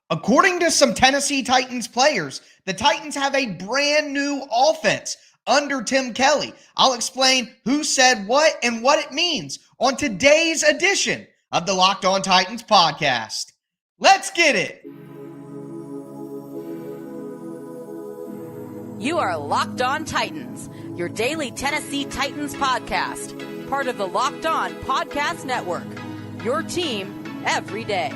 According to some Tennessee Titans players, the Titans have a brand new offense under Tim Kelly. I'll explain who said what and what it means on today's edition of the Locked On Titans podcast. Let's get it. You are Locked On Titans, your daily Tennessee Titans podcast, part of the Locked On Podcast Network, your team every day.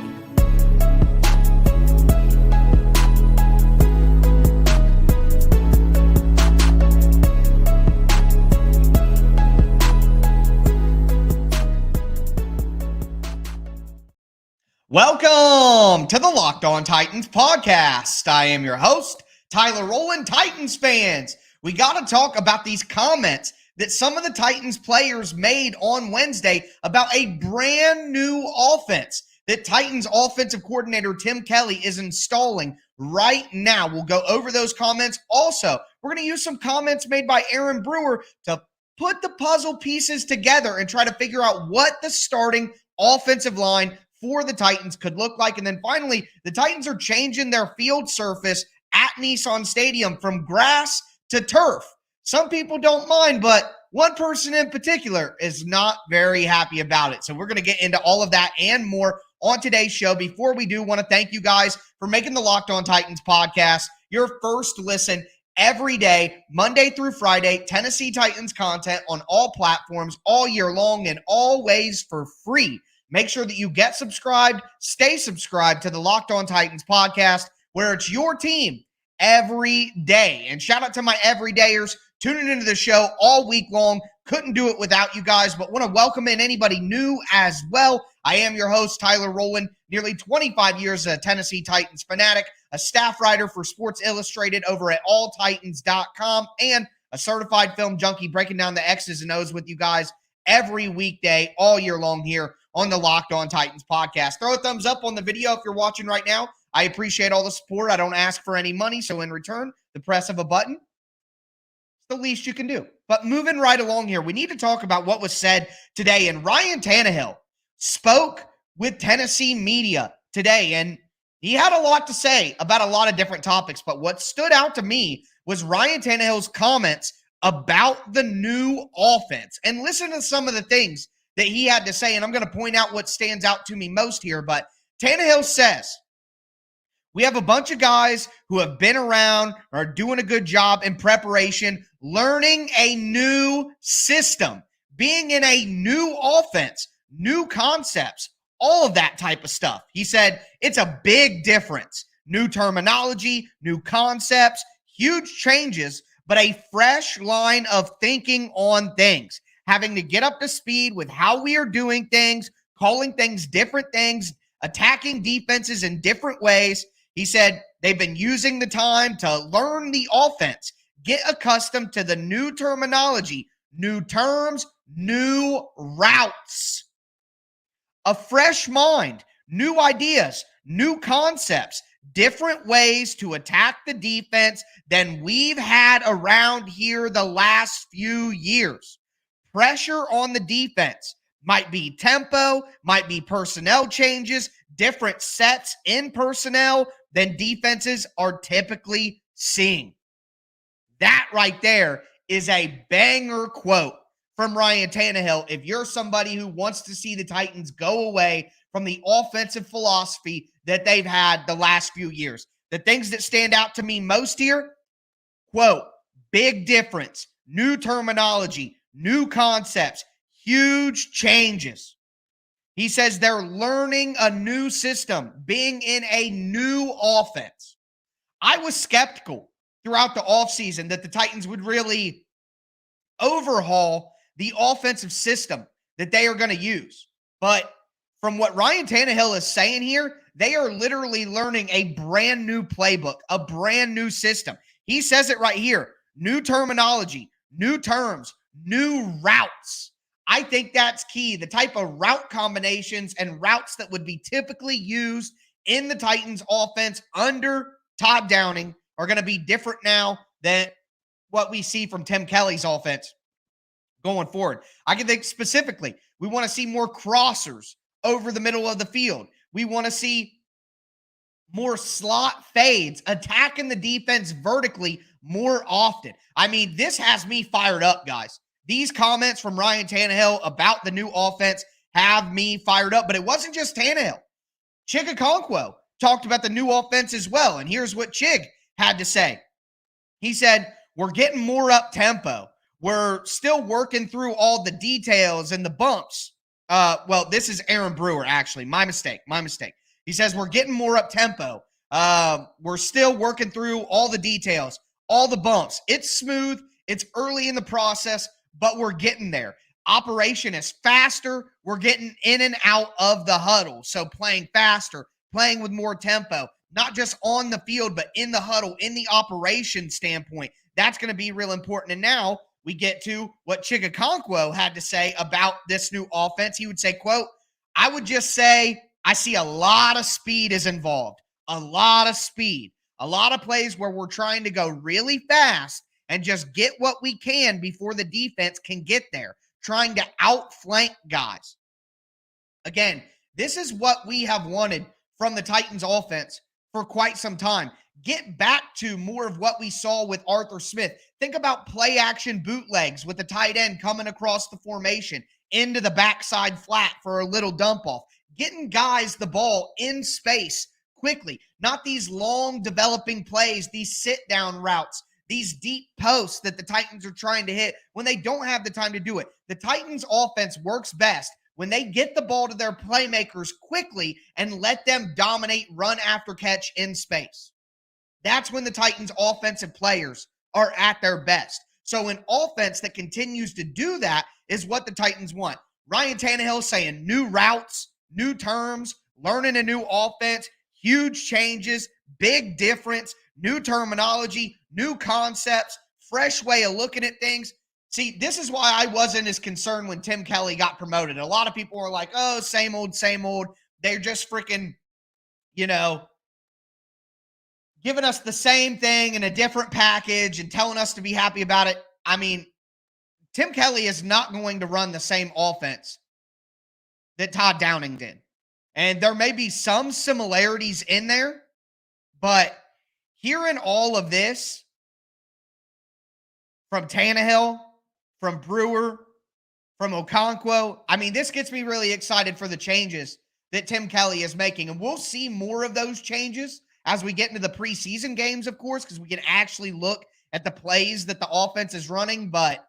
Welcome to the Locked On Titans podcast. I am your host, Tyler Rowland. Titans fans, we got to talk about these comments that some of the Titans players made on Wednesday about a brand new offense that Titans offensive coordinator Tim Kelly is installing right now. We'll go over those comments. Also, we're going to use some comments made by Aaron Brewer to put the puzzle pieces together and try to figure out what the starting offensive line for the Titans could look like. And then finally, the Titans are changing their field surface at Nissan Stadium from grass to turf. Some people don't mind, but one person in particular is not very happy about it. So we're going to get into all of that and more on today's show. Before we do, want to thank you guys for making the Locked On Titans podcast your first listen every day, Monday through Friday. Tennessee Titans content on all platforms all year long and always for free. Make sure that you get subscribed, stay subscribed to the Locked On Titans podcast, where it's your team every day. And shout out to my everydayers tuning into the show all week long. Couldn't do it without you guys, but want to welcome in anybody new as well. I am your host, Tyler Rowland, nearly 25 years a Tennessee Titans fanatic, a staff writer for Sports Illustrated over at alltitans.com, and a certified film junkie breaking down the X's and O's with you guys every weekday all year long here on the Locked On Titans podcast. Throw a thumbs up on the video if you're watching right now. I appreciate all the support. I don't ask for any money, so in return, the press of a button, it's the least you can do. But moving right along here, we need to talk about what was said today. And Ryan Tannehill spoke with Tennessee media today, and he had a lot to say about a lot of different topics. But what stood out to me was Ryan Tannehill's comments about the new offense. And listen to some of the things that he had to say, and I'm going to point out what stands out to me most here. But Tannehill says, we have a bunch of guys who have been around, are doing a good job in preparation, learning a new system, being in a new offense, new concepts, all of that type of stuff. He said it's a big difference. New terminology, new concepts, huge changes, but a fresh line of thinking on things. Having to get up to speed with how we are doing things, calling things different things, attacking defenses in different ways. He said they've been using the time to learn the offense, get accustomed to the new terminology, new terms, new routes. A fresh mind, new ideas, new concepts, different ways to attack the defense than we've had around here the last few years. Pressure on the defense might be tempo, might be personnel changes, different sets in personnel than defenses are typically seeing. That right there is a banger quote from Ryan Tannehill. If you're somebody who wants to see the Titans go away from the offensive philosophy that they've had the last few years, the things that stand out to me most here, quote, big difference, new terminology, new concepts, huge changes. He says they're learning a new system, being in a new offense. I was skeptical throughout the offseason that the Titans would really overhaul the offensive system that they are going to use. But from what Ryan Tannehill is saying here, they are literally learning a brand new playbook, a brand new system. He says it right here, new terminology, new terms, new routes. I think that's key. The type of route combinations and routes that would be typically used in the Titans offense under Todd Downing are going to be different now than what we see from Tim Kelly's offense going forward. I can think specifically, we want to see more crossers over the middle of the field. We want to see more slot fades, attacking the defense vertically more often. I mean, this has me fired up, guys. These comments from Ryan Tannehill about the new offense have me fired up, but it wasn't just Tannehill. Chig Okonkwo talked about the new offense as well, and here's what Chig had to say. He said, we're getting more up-tempo. We're still working through all the details and the bumps. Well, this is Aaron Brewer, actually. My mistake. He says, we're getting more up-tempo. We're still working through all the details, all the bumps. It's smooth. It's early in the process, but we're getting there. Operation is faster. We're getting in and out of the huddle. So playing faster, playing with more tempo, not just on the field, but in the huddle, in the operation standpoint. That's going to be real important. And now we get to what Chig Okonkwo had to say about this new offense. He would say, quote, I would just say I see a lot of speed is involved, a lot of speed, a lot of plays where we're trying to go really fast and just get what we can before the defense can get there, trying to outflank guys. Again, this is what we have wanted from the Titans offense for quite some time. Get back to more of what we saw with Arthur Smith. Think about play action bootlegs with the tight end coming across the formation into the backside flat for a little dump off. Getting guys the ball in space quickly, not these long developing plays, these sit down routes, these deep posts that the Titans are trying to hit when they don't have the time to do it. The Titans offense works best when they get the ball to their playmakers quickly and let them dominate run after catch in space. That's when the Titans offensive players are at their best. So an offense that continues to do that is what the Titans want. Ryan Tannehill saying new routes, new terms, learning a new offense, huge changes, big difference, new terminology, new concepts, fresh way of looking at things. See, this is why I wasn't as concerned when Tim Kelly got promoted. A lot of people were like, oh, same old, same old. They're just freaking, giving us the same thing in a different package and telling us to be happy about it. I mean, Tim Kelly is not going to run the same offense that Todd Downing did. And there may be some similarities in there, but hearing all of this from Tannehill, from Brewer, from Okonkwo, I mean, this gets me really excited for the changes that Tim Kelly is making. And we'll see more of those changes as we get into the preseason games, of course, because we can actually look at the plays that the offense is running. But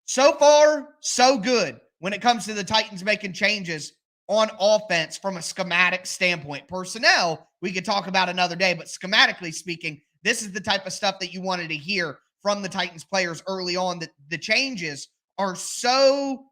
so far, so good when it comes to the Titans making changes on offense from a schematic standpoint. Personnel, we could talk about another day, but schematically speaking, this is the type of stuff that you wanted to hear from the Titans players early on, that the changes are so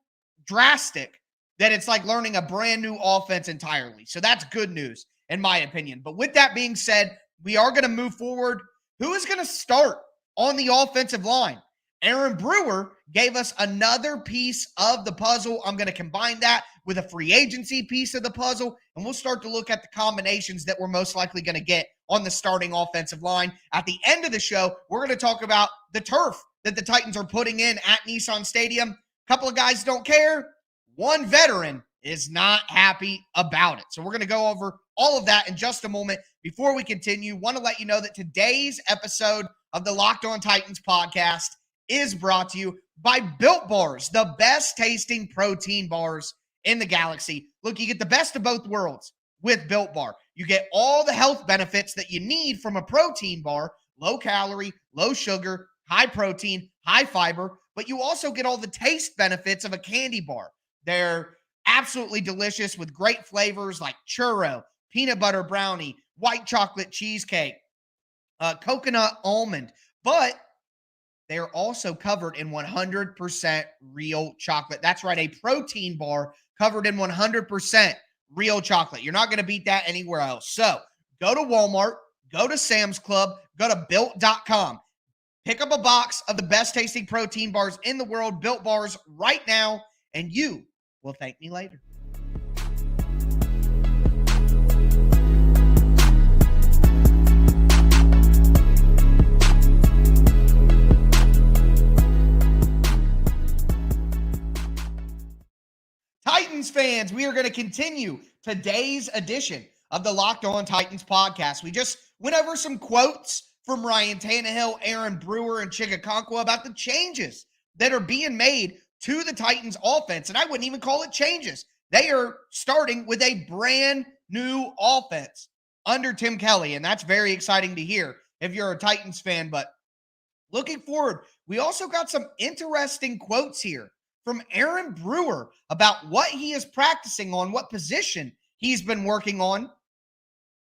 drastic that it's like learning a brand new offense entirely. So that's good news, in my opinion. But with that being said, we are going to move forward. Who is going to start on the offensive line? Aaron Brewer gave us another piece of the puzzle. I'm going to combine that with a free agency piece of the puzzle, and we'll start to look at the combinations that we're most likely going to get on the starting offensive line. At the end of the show, we're going to talk about the turf that the Titans are putting in at Nissan Stadium. A couple of guys don't care. One veteran is not happy about it. So we're going to go over all of that in just a moment. Before we continue, want to let you know that today's episode of the Locked On Titans podcast is brought to you by Built Bars, the best tasting protein bars in the galaxy. Look, you get the best of both worlds with Built Bar. You get all the health benefits that you need from a protein bar, low calorie, low sugar, high protein, high fiber, but you also get all the taste benefits of a candy bar. They're absolutely delicious with great flavors like churro, peanut butter brownie, white chocolate cheesecake, coconut almond, but they are also covered in 100% real chocolate. That's right, a protein bar covered in 100% real chocolate. You're not going to beat that anywhere else. So go to Walmart, go to Sam's Club, go to Built.com. Pick up a box of the best tasting protein bars in the world, Built Bars, right now, and you will thank me later. Titans fans, we are going to continue today's edition of the Locked On Titans podcast. We just went over some quotes from Ryan Tannehill, Aaron Brewer, and Chig Okonkwo about the changes that are being made to the Titans offense. And I wouldn't even call it changes. They are starting with a brand new offense under Tim Kelly. And that's very exciting to hear if you're a Titans fan. But looking forward, we also got some interesting quotes here from Aaron Brewer about what he is practicing on, what position he's been working on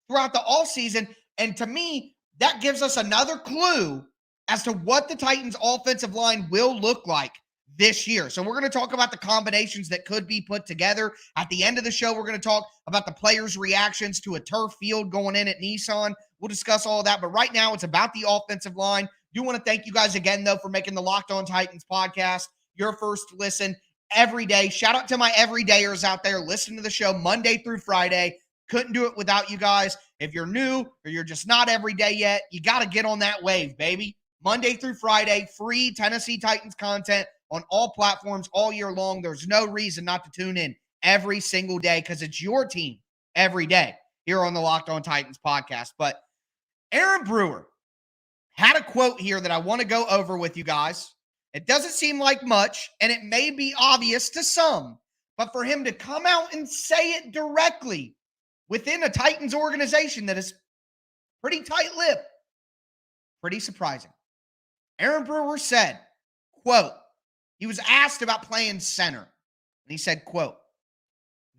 throughout the offseason. And to me, that gives us another clue as to what the Titans offensive line will look like this year. So we're going to talk about the combinations that could be put together. At the end of the show, we're going to talk about the players' reactions to a turf field going in at Nissan. We'll discuss all of that. But right now, it's about the offensive line. Do want to thank you guys again, though, for making the Locked On Titans podcast your first listen every day. Shout out to my everydayers out there listening to the show Monday through Friday. Couldn't do it without you guys. If you're new or you're just not every day yet, you got to get on that wave, baby. Monday through Friday, free Tennessee Titans content on all platforms all year long. There's no reason not to tune in every single day because it's your team every day here on the Locked On Titans podcast. But Aaron Brewer had a quote here that I want to go over with you guys. It doesn't seem like much, and it may be obvious to some, but for him to come out and say it directly within a Titans organization that is pretty tight-lipped, pretty surprising. Aaron Brewer said, quote, he was asked about playing center, and he said, quote,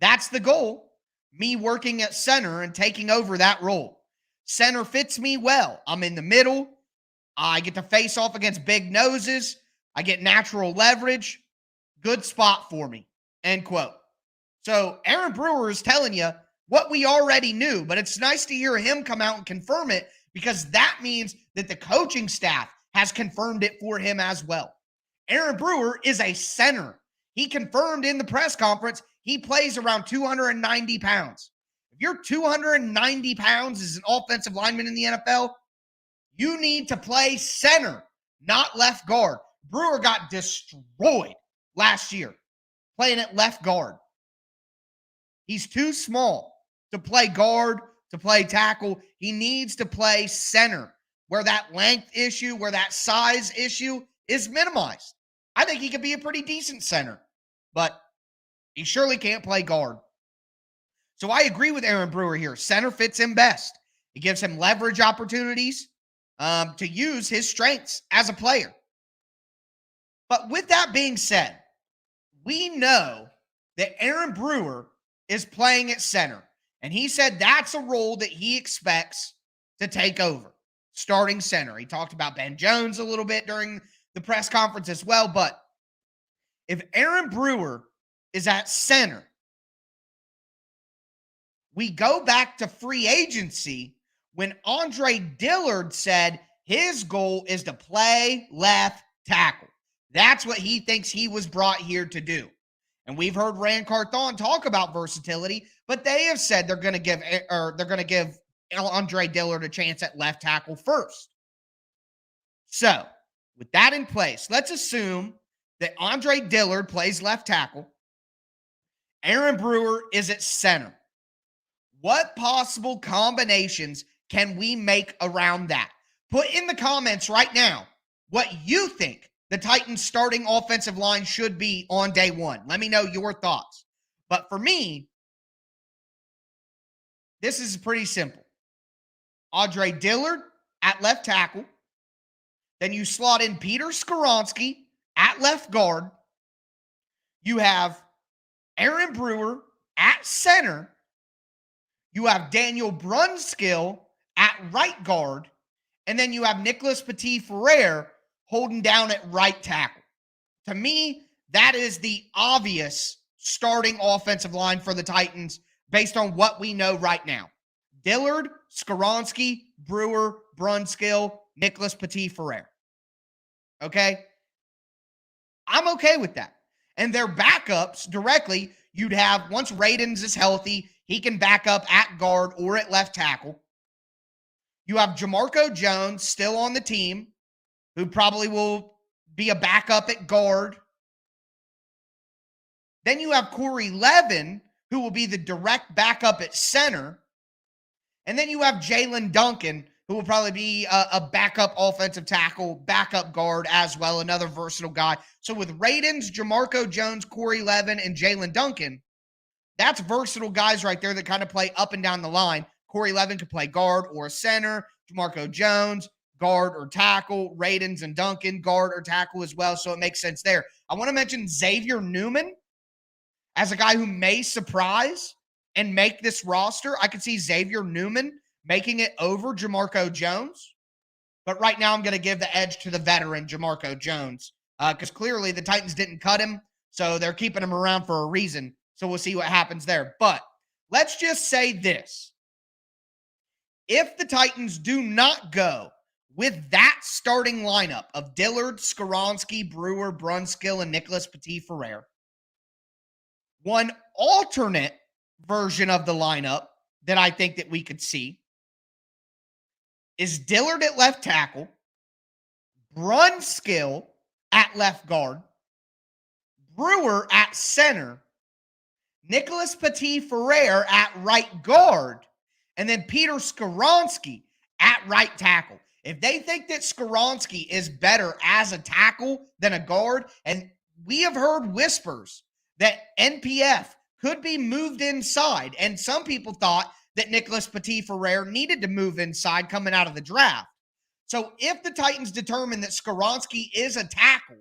"That's the goal, me working at center and taking over that role. Center fits me well. I'm in the middle. I get to face off against big noses. I get natural leverage. Good spot for me," end quote. So Aaron Brewer is telling you what we already knew, but it's nice to hear him come out and confirm it because that means that the coaching staff has confirmed it for him as well. Aaron Brewer is a center. He confirmed in the press conference he plays around 290 pounds. If you're 290 pounds as an offensive lineman in the NFL, you need to play center, not left guard. Brewer got destroyed last year playing at left guard. He's too small to play guard, to play tackle. He needs to play center where that length issue, where that size issue is minimized. I think he could be a pretty decent center, but he surely can't play guard. So I agree with Aaron Brewer here. Center fits him best. It gives him leverage opportunities to use his strengths as a player. But with that being said, we know that Aaron Brewer is playing at center. And he said that's a role that he expects to take over, starting center. He talked about Ben Jones a little bit during the press conference as well. But if Aaron Brewer is at center, we go back to free agency when Andre Dillard said his goal is to play left tackle. That's what he thinks he was brought here to do. And we've heard Rand Carthon talk about versatility, but they have said they're going to give Andre Dillard a chance at left tackle first. So, with that in place, let's assume that Andre Dillard plays left tackle. Aaron Brewer is at center. What possible combinations can we make around that? Put in the comments right now what you think the Titans starting offensive line should be on day one. Let me know your thoughts. But for me, this is pretty simple. Andre Dillard at left tackle. Then you slot in Peter Skoronski at left guard. You have Aaron Brewer at center. You have Daniel Brunskill at right guard. And then you have Nicholas Petit-Frere holding down at right tackle. To me, that is the obvious starting offensive line for the Titans based on what we know right now. Dillard, Skoronski, Brewer, Brunskill, Nicholas Petit-Frere. Okay? I'm okay with that. And their backups directly, you'd have, once Radens is healthy, he can back up at guard or at left tackle. You have Jamarco Jones still on the team, who probably will be a backup at guard. Then you have Corey Levin, who will be the direct backup at center. And then you have Jalen Duncan, who will probably be a backup offensive tackle, backup guard as well, another versatile guy. So with Radens, Jamarco Jones, Corey Levin, and Jalen Duncan, that's versatile guys right there that kind of play up and down the line. Corey Levin could play guard or center. Jamarco Jones, guard or tackle. Radens and Duncan, guard or tackle as well. So it makes sense there. I want to mention Xavier Newman as a guy who may surprise and make this roster. I could see Xavier Newman making it over Jamarco Jones. But right now I'm going to give the edge to the veteran, Jamarco Jones, because clearly the Titans didn't cut him, so they're keeping him around for a reason. So we'll see what happens there. But let's just say this. If the Titans do not go with that starting lineup of Dillard, Skoronski, Brewer, Brunskill, and Nicholas Petit-Ferrer, one alternate version of the lineup that I think that we could see is Dillard at left tackle, Brunskill at left guard, Brewer at center, Nicholas Petit-Ferrer at right guard, and then Peter Skoronski at right tackle. If they think that Skoronski is better as a tackle than a guard, and we have heard whispers that NPF could be moved inside, and some people thought that Nicholas Petit-Ferrer needed to move inside coming out of the draft. So if the Titans determine that Skoronski is a tackle,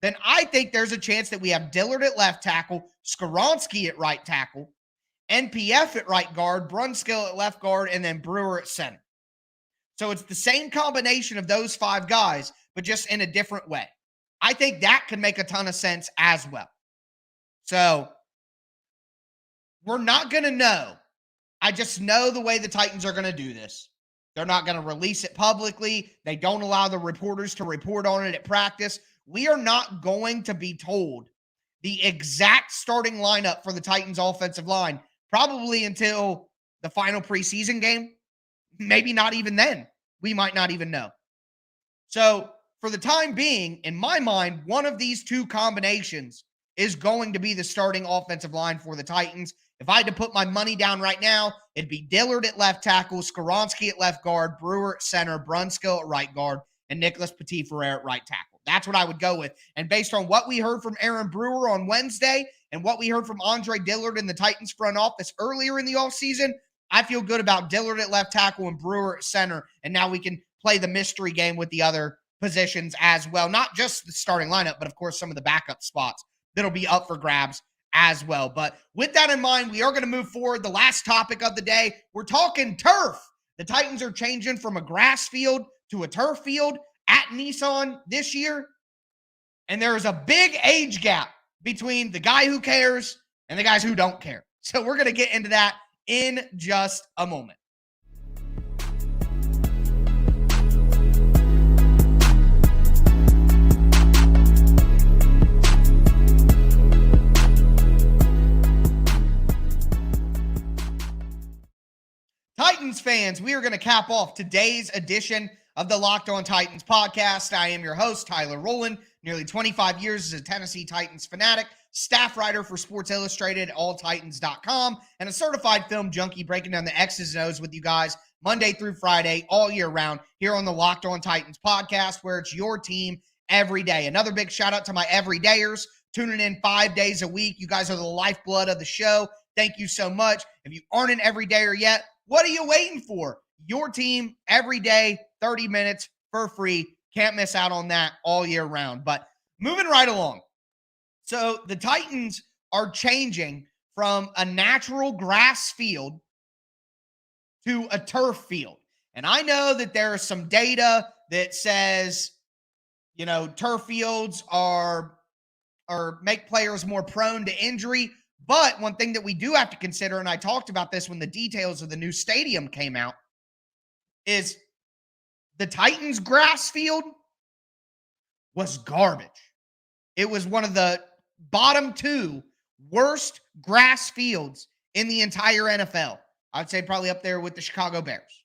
then I think there's a chance that we have Dillard at left tackle, Skoronski at right tackle, NPF at right guard, Brunskill at left guard, and then Brewer at center. So it's the same combination of those five guys, but just in a different way. I think that could make a ton of sense as well. So we're not going to know. I just know the way the Titans are going to do this. They're not going to release it publicly. They don't allow the reporters to report on it at practice. We are not going to be told the exact starting lineup for the Titans offensive line probably until the final preseason game. Maybe not even then. We might not even know. So for the time being, in my mind, one of these two combinations is going to be the starting offensive line for the Titans. If I had to put my money down right now, it'd be Dillard at left tackle, Skoronski at left guard, Brewer at center, Brunskill at right guard, and Nicholas Petit-Ferrer at right tackle. That's what I would go with. And based on what we heard from Aaron Brewer on Wednesday and what we heard from Andre Dillard in the Titans front office earlier in the offseason, I feel good about Dillard at left tackle and Brewer at center. And now we can play the mystery game with the other positions as well. Not just the starting lineup, but of course some of the backup spots that'll be up for grabs as well. But with that in mind, we are going to move forward. The last topic of the day, we're talking turf. The Titans are changing from a grass field to a turf field at Nissan this year. And there is a big age gap between the guy who cares and the guys who don't care. So we're going to get into that in just a moment. Titans fans, we are going to cap off today's edition of the Locked On Titans podcast. I am your host, Tyler Rowland, nearly 25 years as a Tennessee Titans fanatic, staff writer for Sports Illustrated at alltitans.com, and a certified film junkie breaking down the X's and O's with you guys Monday through Friday, all year round, here on the Locked On Titans podcast, where it's your team every day. Another big shout out to my everydayers tuning in 5 days a week. You guys are the lifeblood of the show. Thank you so much. If you aren't an everydayer yet, what are you waiting for? Your team every day, 30 minutes for free. Can't miss out on that all year round. But moving right along. So the Titans are changing from a natural grass field to a turf field. And I know that there is some data that says, you know, turf fields are make players more prone to injury. But one thing that we do have to consider, and I talked about this when the details of the new stadium came out, is the Titans' grass field was garbage. It was one of the bottom two worst grass fields in the entire NFL. I'd say probably up there with the Chicago Bears.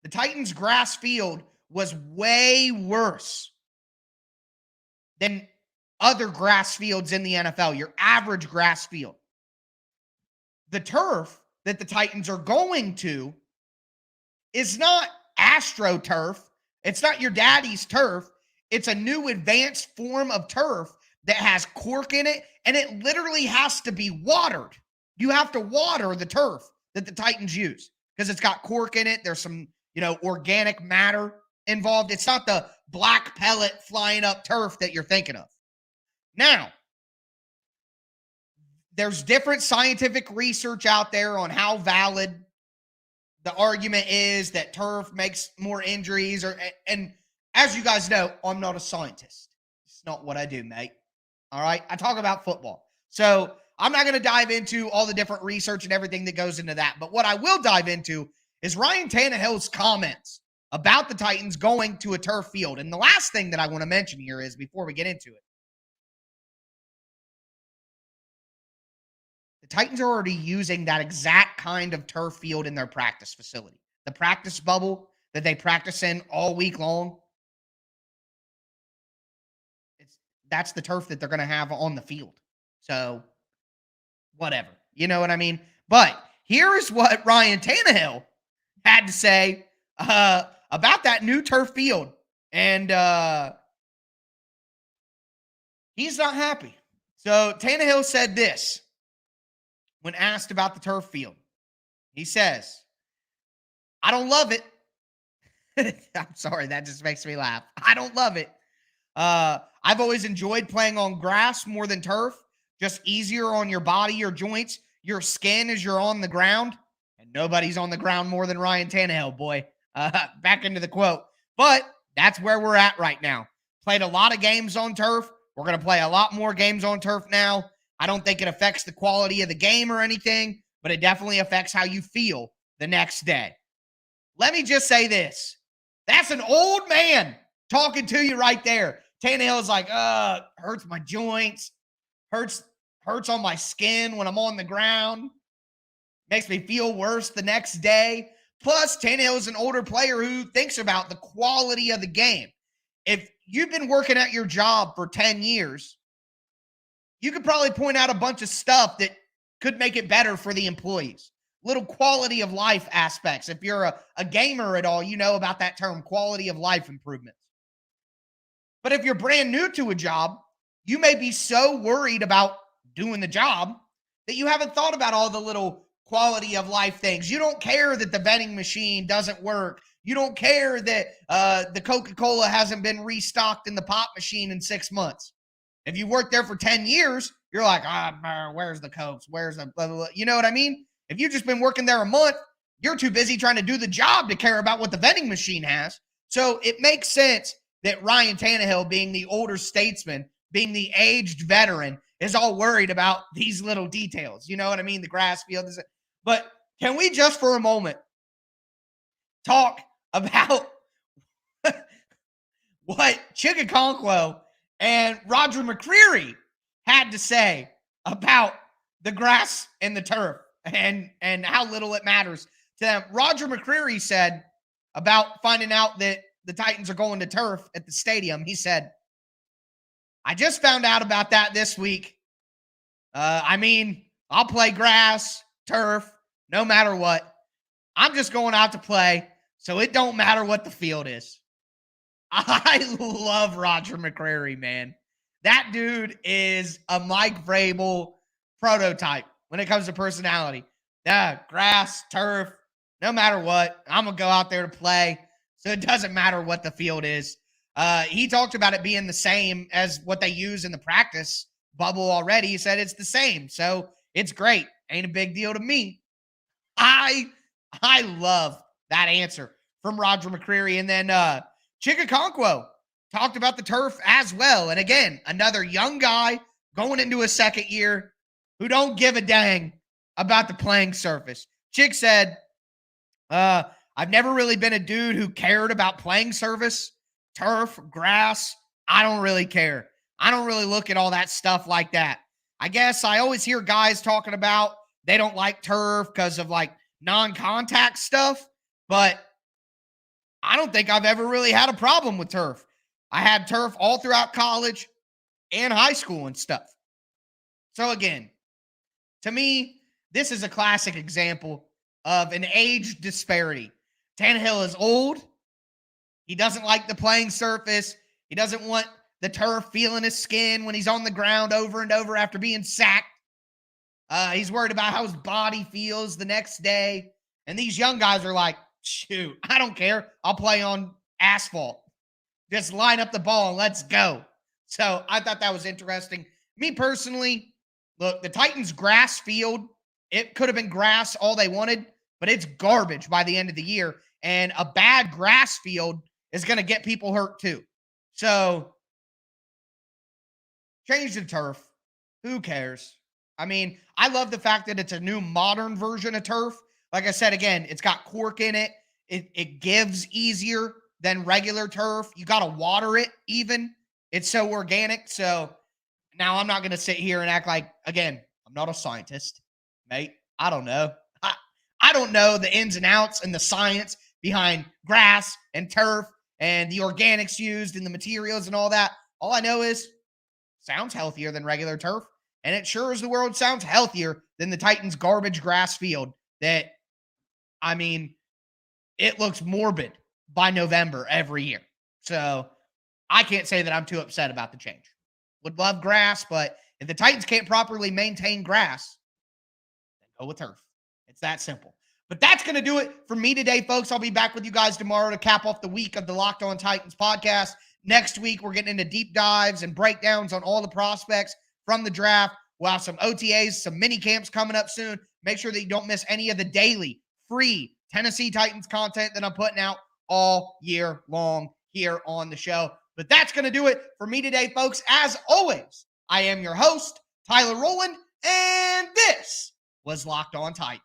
The Titans' grass field was way worse than other grass fields in the NFL, your average grass field. The turf that the Titans are going to is not AstroTurf. It's not your daddy's turf. It's a new advanced form of turf that has cork in it, and it literally has to be watered. You have to water the turf that the Titans use because it's got cork in it. There's some, organic matter involved. It's not the black pellet flying up turf that you're thinking of. Now, there's different scientific research out there on how valid the argument is that turf makes more injuries, and as you guys know, I'm not a scientist. It's not what I do, mate. All right. I talk about football. So I'm not going to dive into all the different research and everything that goes into that. But what I will dive into is Ryan Tannehill's comments about the Titans going to a turf field. And the last thing that I want to mention here is, before we get into it, the Titans are already using that exact kind of turf field in their practice facility. The practice bubble that they practice in all week long, that's the turf that they're going to have on the field. So, whatever. You know what I mean? But here's what Ryan Tannehill had to say about that new turf field. And he's not happy. So, Tannehill said this when asked about the turf field. He says, I don't love it. I'm sorry, that just makes me laugh. I don't love it. I've always enjoyed playing on grass more than turf. Just easier on your body, your joints, your skin as you're on the ground. And nobody's on the ground more than Ryan Tannehill, boy. Back into the quote. But that's where we're at right now. Played a lot of games on turf. We're going to play a lot more games on turf now. I don't think it affects the quality of the game or anything, but it definitely affects how you feel the next day. Let me just say this. That's an old man talking to you right there. Tannehill's like, hurts my joints, hurts on my skin when I'm on the ground, makes me feel worse the next day. Plus, Tannehill is an older player who thinks about the quality of the game. If you've been working at your job for 10 years, you could probably point out a bunch of stuff that could make it better for the employees. Little quality of life aspects. If you're a gamer at all, you know about that term, quality of life improvements. But if you're brand new to a job, you may be so worried about doing the job that you haven't thought about all the little quality of life things. You don't care that the vending machine doesn't work. You don't care that the Coca-Cola hasn't been restocked in the pop machine in 6 months. If you worked there for 10 years, you're like, where's the Cokes? Where's the blah, blah, blah? You know what I mean? If you've just been working there a month, you're too busy trying to do the job to care about what the vending machine has. So it makes sense that Ryan Tannehill, being the older statesman, being the aged veteran, is all worried about these little details. You know what I mean? The grass field. But can we just for a moment talk about what Chig Okonkwo and Roger McCreary had to say about the grass and the turf and how little it matters to them. Roger McCreary said about finding out that the Titans are going to turf at the stadium. He said, I just found out about that this week. I'll play grass, turf, no matter what. I'm just going out to play, so it don't matter what the field is. I love Roger McCreary, man. That dude is a Mike Vrabel prototype when it comes to personality. Yeah, grass, turf, no matter what, I'm going to go out there to play, so it doesn't matter what the field is. He talked about it being the same as what they use in the practice bubble already. He said it's the same, so it's great. Ain't a big deal to me. I love that answer from Roger McCreary. And then Chig Okonkwo talked about the turf as well. And again, another young guy going into his second year who don't give a dang about the playing surface. Chig said, I've never really been a dude who cared about playing surface, turf, grass. I don't really care. I don't really look at all that stuff like that. I guess I always hear guys talking about they don't like turf because of like non-contact stuff, but I don't think I've ever really had a problem with turf. I had turf all throughout college and high school and stuff. So again, to me, this is a classic example of an age disparity. Tannehill is old. He doesn't like the playing surface. He doesn't want the turf feeling his skin when he's on the ground over and over after being sacked. He's worried about how his body feels the next day. And these young guys are like, shoot, I don't care. I'll play on asphalt. Just line up the ball and let's go. So I thought that was interesting. Me personally, look, the Titans' grass field, it could have been grass all they wanted, but it's garbage by the end of the year. And a bad grass field is going to get people hurt too. So change the turf. Who cares? I mean, I love the fact that it's a new modern version of turf. Like I said, again, it's got cork in it. It gives easier than regular turf. You got to water it even. It's so organic. So now I'm not going to sit here and act like, again, I'm not a scientist, mate. I don't know. I don't know the ins and outs and the science behind grass and turf and the organics used and the materials and all that. All I know is sounds healthier than regular turf. And it sure as the world sounds healthier than the Titans' garbage grass field that, I mean, it looks morbid by November every year. So I can't say that I'm too upset about the change. Would love grass, but if the Titans can't properly maintain grass, then go with turf. It's that simple. But that's going to do it for me today, folks. I'll be back with you guys tomorrow to cap off the week of the Locked On Titans podcast. Next week, we're getting into deep dives and breakdowns on all the prospects from the draft. We'll have some OTAs, some mini camps coming up soon. Make sure that you don't miss any of the daily free Tennessee Titans content that I'm putting out all year long here on the show. But that's going to do it for me today, folks. As always, I am your host, Tyler Rowland, and this was Locked On Titans.